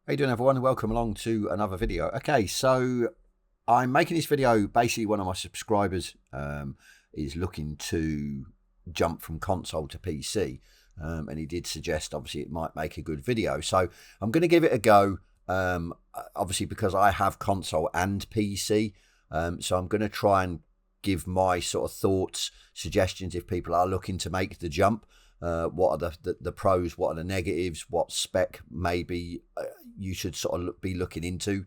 How you doing, everyone? Welcome along to another video. Okay, so I'm making this video. Basically, one of my subscribers is looking to jump from console to PC, and he did suggest, obviously, it might make a good video. So I'm going to give it a go, obviously, because I have console and PC. So I'm going to try and give my sort of thoughts, suggestions if people are looking to make the jump. What are the pros, what are the negatives, what spec maybe you should sort of be looking into,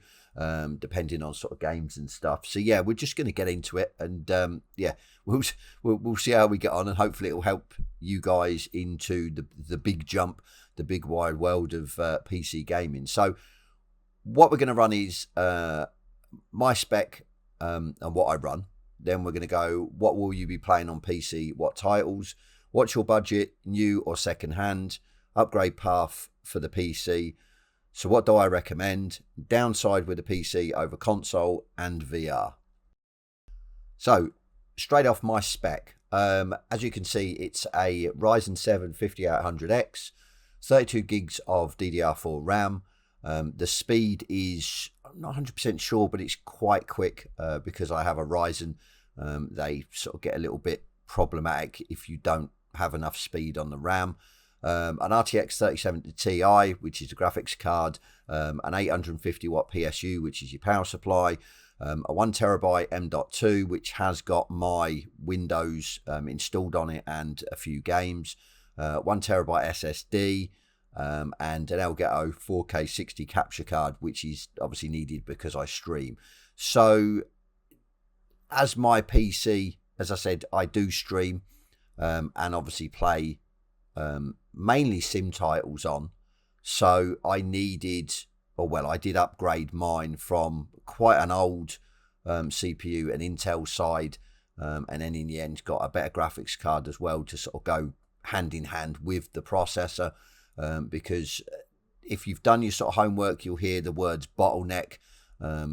depending on sort of games and stuff. So yeah, we're just going to get into it, and yeah, we'll see how we get on, and hopefully it'll help you guys into the big jump, the big wide world of PC gaming. So what we're going to run is my spec and what I run. Then we're going to go, what will you be playing on PC, what titles, what's your budget, new or second hand, upgrade path for the PC. So what do I recommend? Downside with the PC over console and VR. So straight off my spec, as you can see, it's a Ryzen 7 5800X, 32 gigs of DDR4 RAM. The speed is, I'm not 100% sure, but it's quite quick because I have a Ryzen. They sort of get a little bit problematic if you don't have enough speed on the RAM. An RTX 3070 Ti, which is a graphics card, an 850 watt PSU, which is your power supply, a 1TB M.2, which has got my Windows installed on it and a few games, 1TB SSD, and an Elgato 4K 60 capture card, which is obviously needed because I stream. So as my PC, as I said, I do stream and obviously play mainly sim titles on. So I needed, or well, I did upgrade mine from quite an old CPU, an Intel side, and then in the end got a better graphics card as well to sort of go hand in hand with the processor. Because if you've done your sort of homework, you'll hear the words bottleneck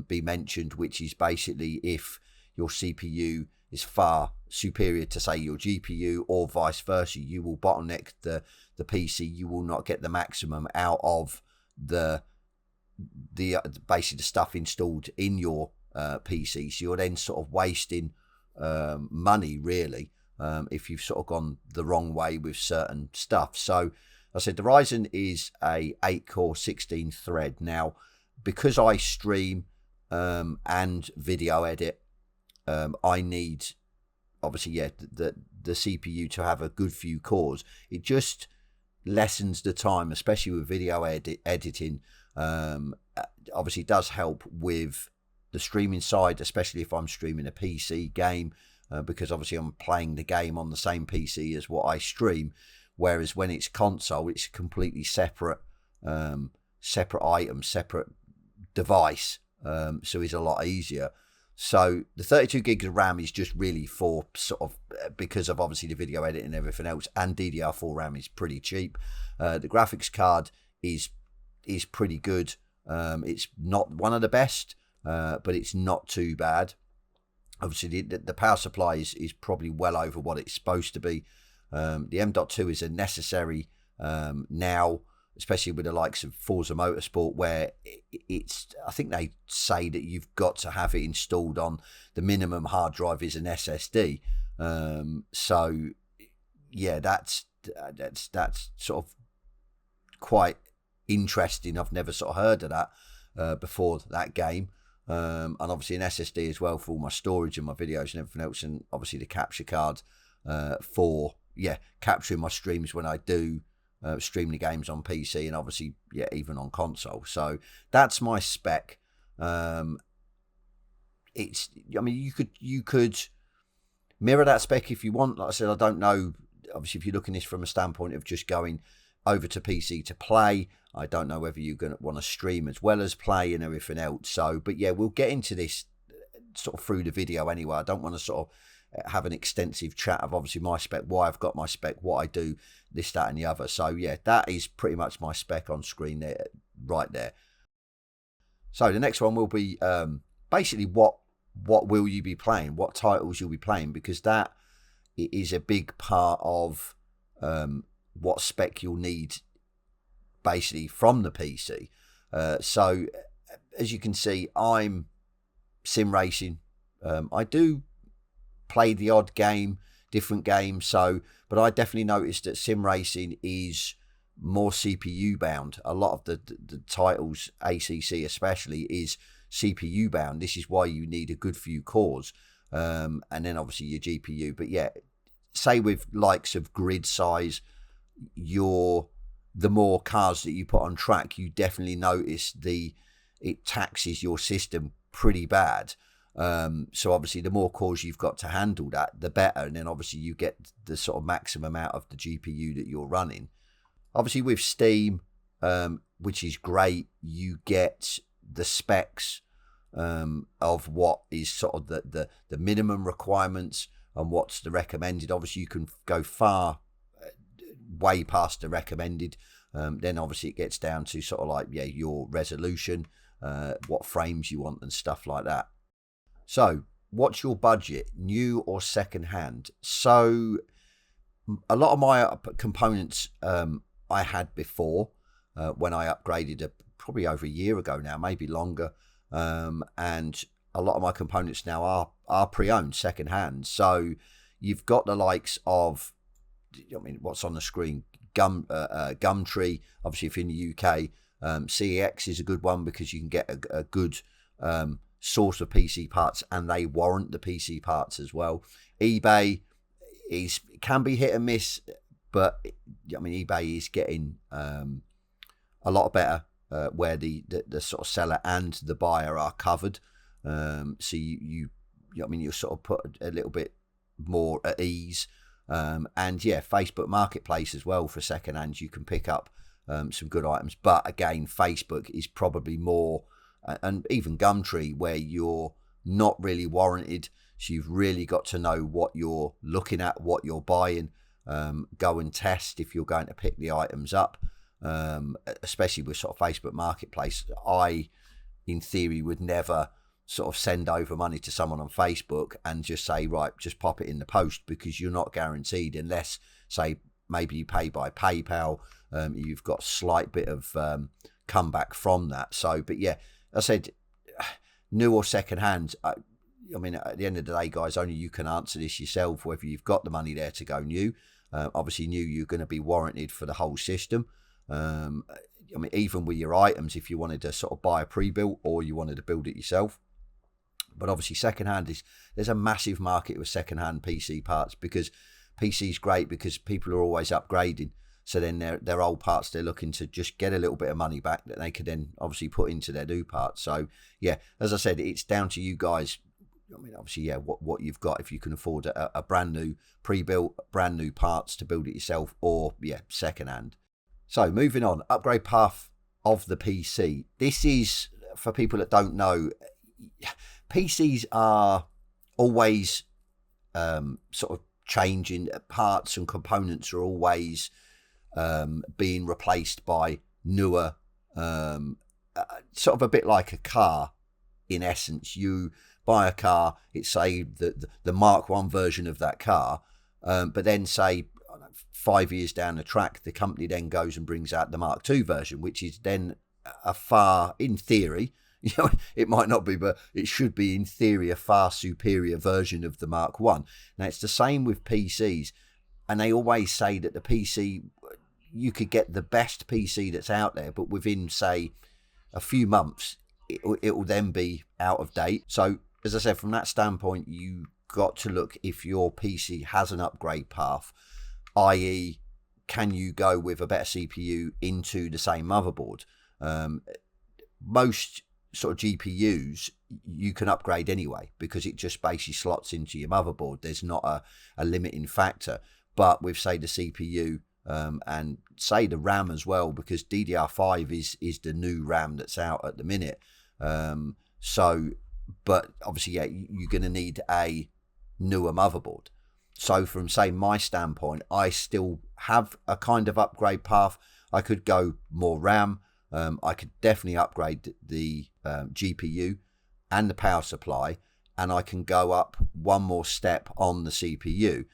be mentioned, which is basically if your CPU is far superior to, say, your GPU, or vice versa, you will bottleneck the PC. You will not get the maximum out of the basically the stuff installed in your PC. So you're then sort of wasting money, really, if you've sort of gone the wrong way with certain stuff. So I said the Ryzen is a 8-core 16-thread. Now, because I stream and video edit, I need, obviously, yeah, the CPU to have a good few cores. It just lessens the time, especially with video editing. Obviously, it does help with the streaming side, especially if I'm streaming a PC game, because obviously I'm playing the game on the same PC as what I stream. Whereas when it's console, it's a completely separate item, separate device. So it's a lot easier. So the 32 gigs of RAM is just really for sort of, because of obviously the video editing and everything else, and DDR4 RAM is pretty cheap. The graphics card is pretty good. It's not one of the best, but it's not too bad. Obviously the power supply is probably well over what it's supposed to be. The M.2 is a necessary now, especially with the likes of Forza Motorsport, where it's, I think they say that you've got to have it installed on the minimum hard drive is an SSD. So yeah, that's sort of quite interesting. I've never sort of heard of that before that game. And obviously an SSD as well for all my storage and my videos and everything else, and obviously the capture card for capturing my streams when I do stream the games on PC, and obviously even on console. So that's my spec. It's, I mean, you could mirror that spec if you want. Like I said, I don't know, obviously, if you're looking at this from a standpoint of just going over to PC to play, I don't know whether you're going to want to stream as well as play and everything else. So, but yeah, we'll get into this sort of through the video anyway. I don't want to sort of have an extensive chat of obviously my spec, why I've got my spec, what I do, this, that, and the other. So yeah, that is pretty much my spec on screen there, right there. So the next one will be basically what will you be playing, what titles you'll be playing, because that is a big part of what spec you'll need basically from the PC. So as you can see, I'm sim racing. I do play the odd game, different games. But I definitely noticed that sim racing is more CPU bound. A lot of the titles, ACC especially, is CPU bound. This is why you need a good few cores, and then obviously your GPU. But yeah, say with likes of grid size, the more cars that you put on track, you definitely notice it taxes your system pretty bad. So obviously the more cores you've got to handle that, the better. And then obviously you get the sort of maximum out of the GPU that you're running. Obviously with Steam, which is great, you get the specs of what is sort of the minimum requirements and what's the recommended. Obviously you can go way past the recommended. Then obviously it gets down to sort of like, yeah, your resolution, what frames you want and stuff like that. So what's your budget, new or second hand? So a lot of my components I had before when I upgraded probably over a year ago now, maybe longer. And a lot of my components now are pre-owned, second hand. So you've got the likes of, I mean, what's on the screen, Gumtree. Obviously if you're in the UK, CEX is a good one because you can get a good source of PC parts, and they warrant the PC parts as well. eBay can be hit and miss, but I mean eBay is getting a lot better where the sort of seller and the buyer are covered. So you I mean, you're sort of put a little bit more at ease. And yeah, Facebook Marketplace as well for second hand, you can pick up some good items. But again, Facebook is probably more, and even Gumtree, where you're not really warranted. So you've really got to know what you're looking at, what you're buying. Go and test if you're going to pick the items up, especially with sort of Facebook Marketplace. I, in theory, would never sort of send over money to someone on Facebook and just say, right, just pop it in the post, because you're not guaranteed unless, say, maybe you pay by PayPal. You've got a slight bit of comeback from that. So, but yeah, I said new or second hand. I mean, at the end of the day, guys, only you can answer this yourself, whether you've got the money there to go new. Obviously, new, you're going to be warranted for the whole system. I mean, even with your items, if you wanted to sort of buy a pre-built or you wanted to build it yourself. But obviously, second-hand there's a massive market with second-hand PC parts, because PC is great because people are always upgrading. So then their old parts, they're looking to just get a little bit of money back that they could then obviously put into their new parts. So yeah, as I said, it's down to you guys. I mean, obviously, yeah, what you've got, if you can afford a brand new pre-built, brand new parts to build it yourself, or yeah, second-hand. So moving on, upgrade path of the PC. This is, for people that don't know, PCs are always sort of changing. Parts and components are always being replaced by newer, sort of a bit like a car. In essence, you buy a car, it's say the Mark 1 version of that car, but then say 5 years down the track, the company then goes and brings out the Mark 2 version, which is then a far, in theory, you know, it might not be, but it should be in theory a far superior version of the Mark 1. Now it's the same with PCs, and they always say that the PC, you could get the best PC that's out there, but within say a few months, it will then be out of date. So as I said, from that standpoint, you got to look if your PC has an upgrade path, i.e. can you go with a better CPU into the same motherboard? Most sort of GPUs you can upgrade anyway, because it just basically slots into your motherboard. There's not a limiting factor. But with say the CPU and say the RAM as well, because DDR5 is the new RAM that's out at the minute. So, but obviously, yeah, you're going to need a newer motherboard. So from say my standpoint, I still have a kind of upgrade path. I could go more RAM. I could definitely upgrade the GPU and the power supply, and I can go up one more step on the CPU,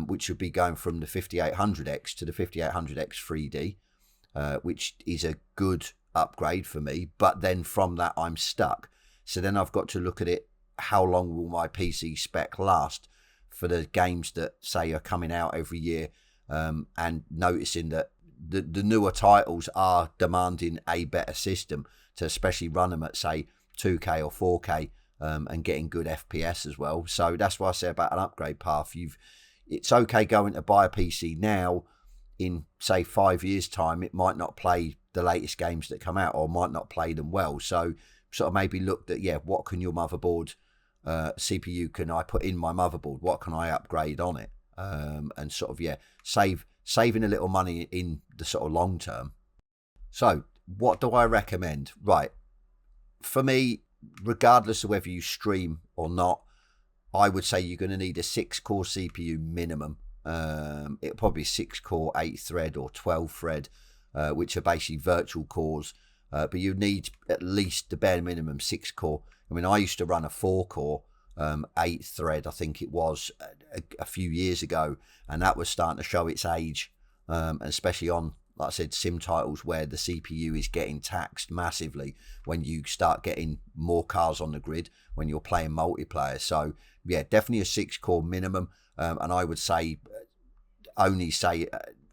which would be going from the 5800X to the 5800X 3D, which is a good upgrade for me, but then from that I'm stuck. So then I've got to look at it, how long will my PC spec last for the games that say are coming out every year, and noticing that the newer titles are demanding a better system to especially run them at say 2K or 4K, and getting good FPS as well. So that's why I say about an upgrade path. It's okay going to buy a PC now. In say 5 years time, it might not play the latest games that come out, or might not play them well. So sort of maybe looked at, yeah, what can your motherboard, CPU can I put in my motherboard? What can I upgrade on it? And sort of, yeah, saving a little money in the sort of long term. So what do I recommend? Right. For me, regardless of whether you stream or not, I would say you're going to need a 6-core CPU minimum. It'll probably be 6-core, 8-thread or 12-thread, which are basically virtual cores. But you need at least the bare minimum 6-core. I mean, I used to run a 4-core, 8-thread, I think it was, a few years ago, and that was starting to show its age, and especially on, like I said, sim titles where the CPU is getting taxed massively when you start getting more cars on the grid when you're playing multiplayer. So yeah, definitely a 6-core minimum, and I would say only say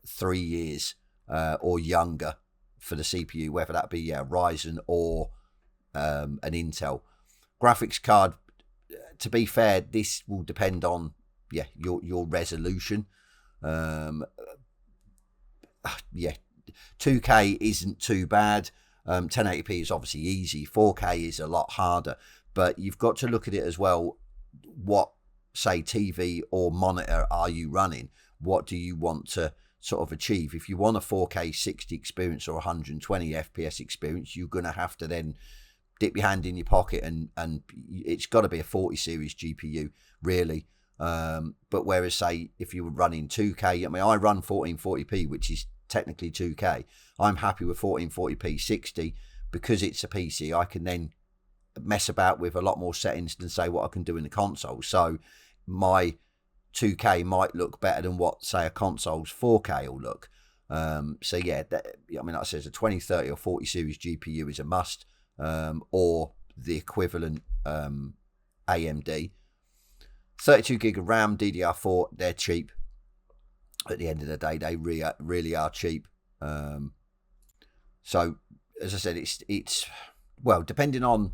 3 years or younger for the CPU, whether that be Ryzen or an Intel graphics card. To be fair, this will depend on your resolution. 2K isn't too bad. 1080p is obviously easy. 4K is a lot harder, but you've got to look at it as well. What, say, TV or monitor are you running? What do you want to sort of achieve? If you want a 4K 60 experience or 120 FPS experience, you're going to have to then dip your hand in your pocket, and it's got to be a 40 series GPU really. But whereas say if you were running 2K, I mean, I run 1440p, which is technically 2K. I'm happy with 1440p 60 because it's a PC. I can then mess about with a lot more settings than say what I can do in the console. So my 2K might look better than what say a console's 4K will look. So yeah, I mean, like I said, a 2030 or 40 series GPU is a must, or the equivalent AMD. 32 gig of RAM, DDR4, they're cheap. At the end of the day, they really are cheap. So as I said, it's well, depending on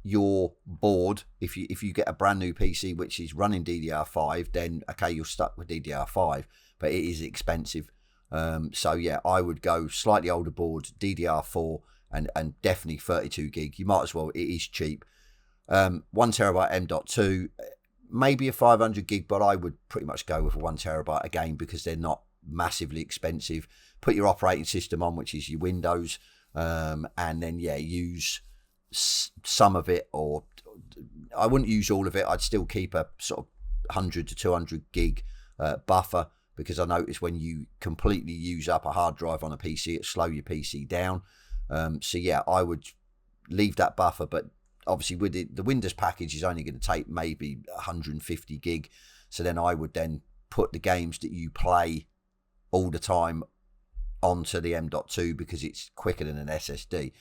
your board. If you get a brand new PC which is running DDR5, then okay, you're stuck with DDR5, but it is expensive. So yeah, I would go slightly older board, DDR4, and definitely 32 gig. You might as well. It is cheap. 1 terabyte M.2. Maybe a 500 gig, but I would pretty much go with a 1 terabyte again because they're not massively expensive. Put your operating system on, which is your Windows, and then yeah, use some of it, or I wouldn't use all of it. I'd still keep a sort of 100 to 200 gig buffer, because I notice when you completely use up a hard drive on a PC, it slows your PC down. So yeah, I would leave that buffer, but obviously with the Windows package is only going to take maybe 150 gig. So then I would then put the games that you play all the time onto the M.2 because it's quicker than an SSD.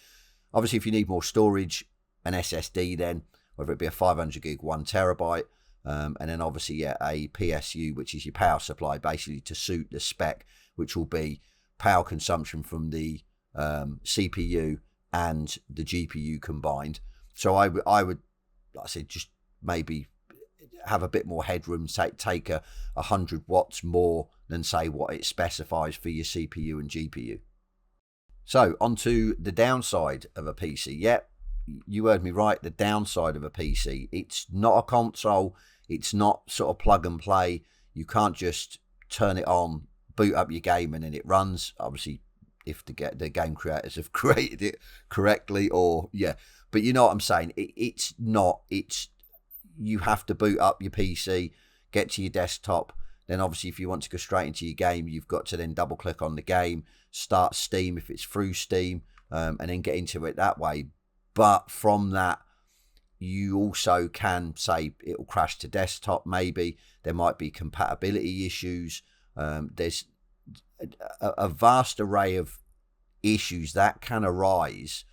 Obviously, if you need more storage, an SSD then, whether it be a 500 gig, 1 terabyte, and then obviously yeah, a PSU, which is your power supply, basically to suit the spec, which will be power consumption from the CPU and the GPU combined. So I would, like I said, just maybe have a bit more headroom, take 100 watts more than say what it specifies for your CPU and GPU. So onto the downside of a PC. Yeah, you heard me right. The downside of a PC. It's not a console. It's not sort of plug and play. You can't just turn it on, boot up your game, and then it runs. Obviously, if the game creators have created it correctly, or yeah. But you know what I'm saying. It's not. You have to boot up your PC, get to your desktop. Then obviously, if you want to go straight into your game, you've got to then double click on the game, start Steam if it's through Steam, and then get into it that way. But from that, you also can say it'll crash to desktop. Maybe there might be compatibility issues. There's a vast array of issues that can arise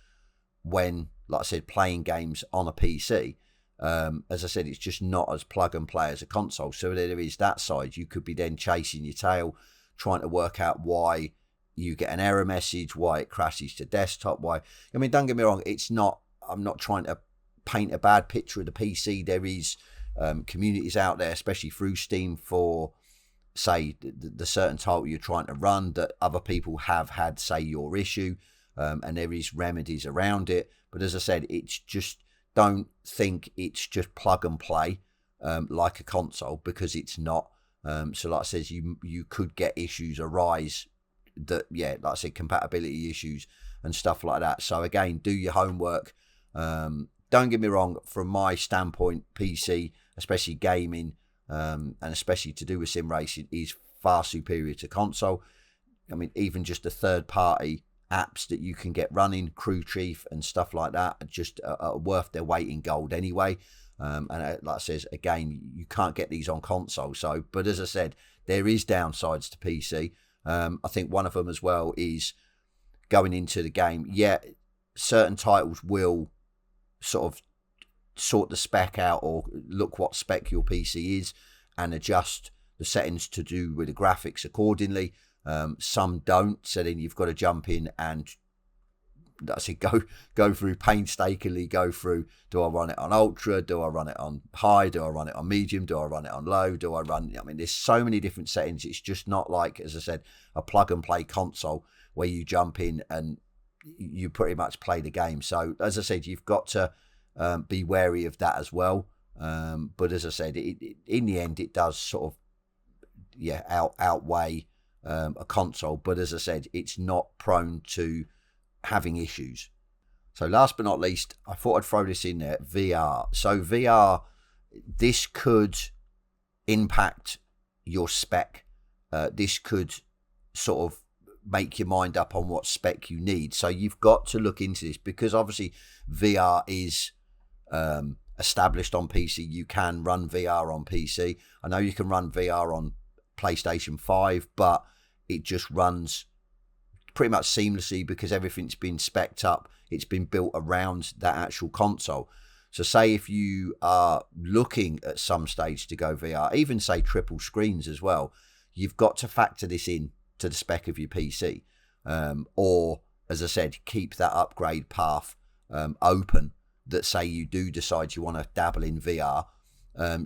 when, like I said, playing games on a PC. As I said, it's just not as plug and play as a console. So there is that side. You could be then chasing your tail, trying to work out why you get an error message, why it crashes to desktop, why. I mean, don't get me wrong, it's not, I'm not trying to paint a bad picture of the PC. There is communities out there, especially through Steam, for, say, the certain title you're trying to run that other people have had, say, your issue, and there is remedies around it. But as I said, it's just, don't think it's just plug and play like a console, because it's not. So like I said, you could get issues arise that, yeah, like I said, compatibility issues and stuff like that. So again, do your homework. Don't get me wrong, from my standpoint, PC, especially gaming, and especially to do with sim racing, is far superior to console. I mean, even just the third party apps that you can get running, Crew Chief and stuff like that, are just worth their weight in gold anyway. And like I says, again, you can't get these on console. So, but as I said, there is downsides to PC. I think one of them as well is going into the game. Yeah, certain titles will sort of sort the spec out, or look what spec your PC is and adjust the settings to do with the graphics accordingly. Some don't, so then you've got to jump in and, that's it, go through painstakingly, go through, do I run it on ultra, do I run it on high, do I run it on medium, do I run it on low, I mean, there's so many different settings. It's just not like, as I said, a plug and play console where you jump in and you pretty much play the game. So as I said, you've got to be wary of that as well. But as I said, in the end, it does sort of, yeah, outweigh a console. But as I said, it's not prone to having issues. So last but not least, I thought I'd throw this in there, VR. So VR, this could impact your spec. This could sort of make your mind up on what spec you need. So you've got to look into this, because obviously VR is established on PC. You can run VR on PC. I know you can run VR on PlayStation 5, but it just runs pretty much seamlessly because everything's been spec'd up. It's been built around that actual console. So say if you are looking at some stage to go VR, even say triple screens as well, you've got to factor this in to the spec of your PC. Or, as I said, keep that upgrade path open, that say you do decide you want to dabble in VR,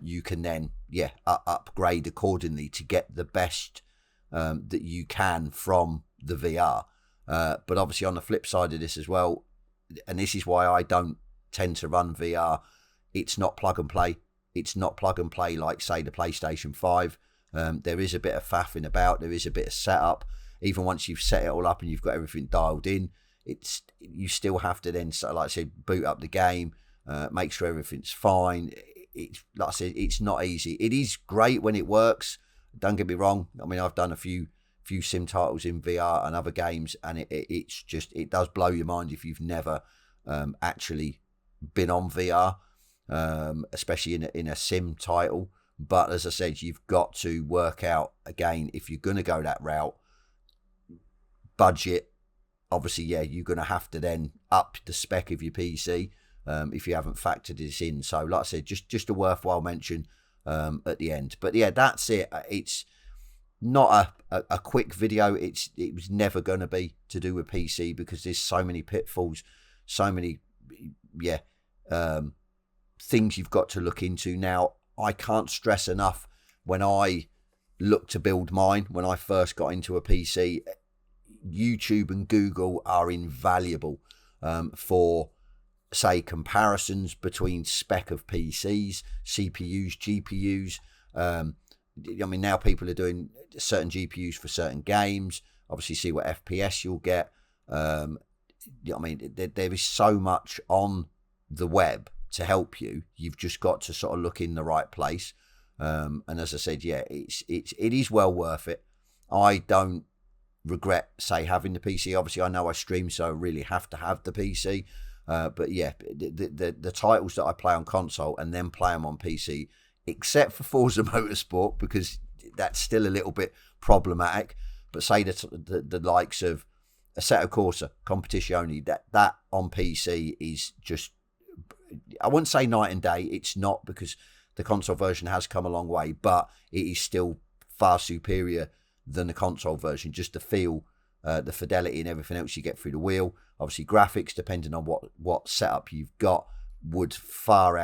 you can then, yeah, upgrade accordingly to get the best that you can from the VR. But obviously on the flip side of this as well, and this is why I don't tend to run VR, it's not plug and play. It's not plug and play like, say, the PlayStation 5. There is a bit of faffing about, there is a bit of setup. Even once you've set it all up and you've got everything dialed in, you still have to then, like I said, boot up the game, make sure everything's fine. It's, like I said, it's not easy. It is great when it works, don't get me wrong. I mean, I've done a few sim titles in VR and other games, and it's just, it does blow your mind if you've never actually been on VR, especially in a sim title. But as I said, you've got to work out, again, if you're going to go that route, budget. Obviously, yeah, you're going to have to then up the spec of your PC if you haven't factored this in. So like I said, just a worthwhile mention at the end. But yeah, that's it. It's not a quick video. It was never going to be to do with PC, because there's so many pitfalls, so many things you've got to look into. Now, I can't stress enough, when I looked to build mine, when I first got into a PC, YouTube and Google are invaluable for, say, comparisons between spec of PCs, CPUs, GPUs. I mean, now people are doing certain GPUs for certain games. Obviously, see what FPS you'll get. I mean, there is so much on the web to help you. You've just got to sort of look in the right place. And as I said, yeah, it is well worth it. I don't regret, say, having the PC. Obviously, I know I stream, so I really have to have the PC. But yeah, the titles that I play on console and then play them on PC, except for Forza Motorsport, because that's still a little bit problematic. But say the likes of Assetto Corsa competition only. That on PC is just, I wouldn't say night and day. It's not, because the console version has come a long way, but it is still far superior than the console version. Just the feel, the fidelity and everything else you get through the wheel. Obviously graphics, depending on what setup you've got, would far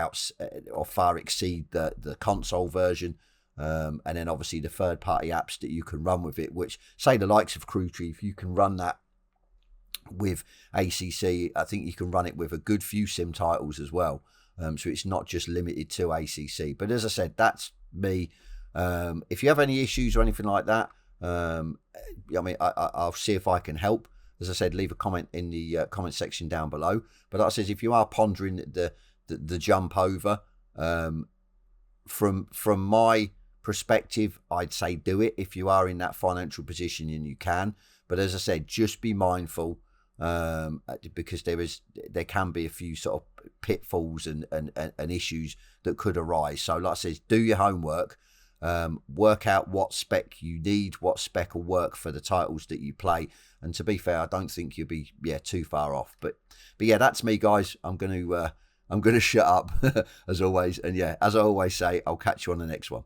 exceed the console version. And then obviously the third party apps that you can run with it, which say the likes of Crew Chief, you can run that with ACC. I think you can run it with a good few sim titles as well. So it's not just limited to ACC. But as I said, that's me. If you have any issues or anything like that, I mean, I'll see if I can help. As I said, leave a comment in the comment section down below. But like I said, if you are pondering the jump over, from my perspective, I'd say do it if you are in that financial position and you can. But as I said, just be mindful, because there can be a few sort of pitfalls and issues that could arise. So like I said, do your homework, work out what spec you need, what spec will work for the titles that you play. And to be fair, I don't think you'll be too far off. But yeah, that's me, guys. I'm gonna shut up as always. And yeah, as I always say, I'll catch you on the next one.